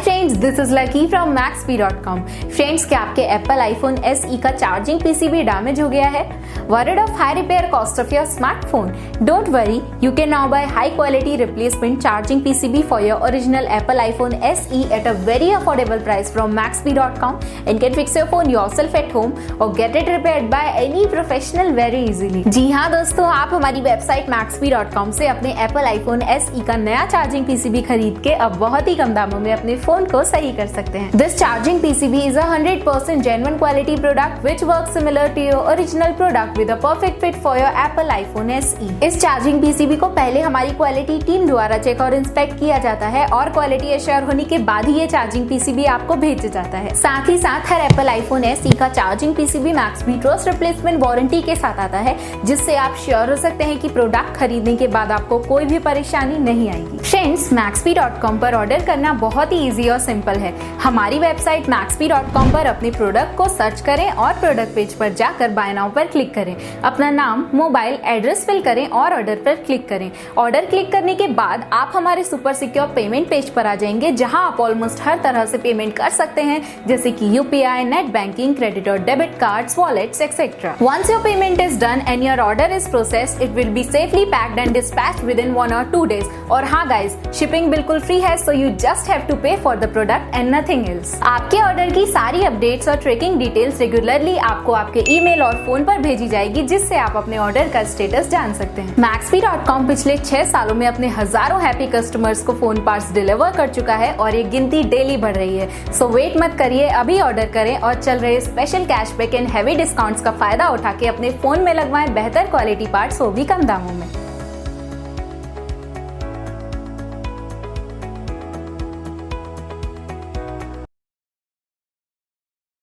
Friends, this is lucky from Maxbhi.com। Friends, क्या आपके Apple iPhone SE का charging PCB damage हो गया है? Worried of high repair cost of your smartphone? Don't worry, you can now buy high quality replacement charging PCB for your original Apple iPhone SE at a very affordable price from Maxbhi.com and can fix your phone yourself at home or get it repaired by any professional very easily। जी हाँ दोस्तों, आप हमारी website Maxbhi.com से अपने Apple iPhone SE का नया charging PCB खरीद के अब बहुत ही कम दामों में अपने फोन को सही कर सकते हैं। This charging PCB is a 100% genuine quality product which works similar to your original product with a perfect fit for your Apple iPhone SE। इस चार्जिंग PCB को पहले हमारी क्वालिटी टीम द्वारा चेक और इंस्पेक्ट किया जाता है और क्वालिटी एश्योर होने के बाद ही ये चार्जिंग PCB आपको भेजा जाता है। साथ ही साथ हर एप्पल आईफोन SE का charging PCB Maxbhi trust replacement warranty के साथ आता है, जिससे आप श्योर हो सकते हैं कि प्रोडक्ट खरीदने के बाद आपको कोई भी परेशानी नहीं आएगी। फ्रेंड्स, Maxbhi.com पर ऑर्डर करना बहुत ही इजी और सिंपल है। हमारी वेबसाइट Maxbhi.com पर अपने प्रोडक्ट को सर्च करें और प्रोडक्ट पेज पर जाकर बाय नाउ पर क्लिक करें। अपना नाम, मोबाइल, एड्रेस फिल करें और ऑर्डर पर क्लिक करें। ऑर्डर क्लिक करने के बाद आप हमारे सुपर सिक्योर पेमेंट पेज पर आ जाएंगे, जहां आप ऑलमोस्ट हर तरह से पेमेंट कर सकते हैं, जैसे कि UPI, नेट बैंकिंग, क्रेडिट और debit cards, wallets etcetera. Once your payment is done and your order is processed, it will be safely packed and dispatched within 1 or 2 days। और हाँ गाइज, शिपिंग बिल्कुल free है, so you just have to pay for the product and nothing else। आपके order की सारी updates और tracking details regularly आपको आपके ईमेल और फोन पर भेजी जाएगी, जिससे आप अपने ऑर्डर का स्टेटस जान सकते हैं। Maxbhi.com पिछले 6 सालों में अपने हजारों हैप्पी कस्टमर्स को फोन पार्ट्स डिलीवर कर चुका है और ये गिनती डेली बढ़ रही है। सो वेट मत करिए, अभी ऑर्डर करें और चल रहे special cashback and heavy discounts का फायदा उठा के अपने फोन में लगवाएं बेहतर क्वालिटी पार्ट्स, वो भी कम दामों में।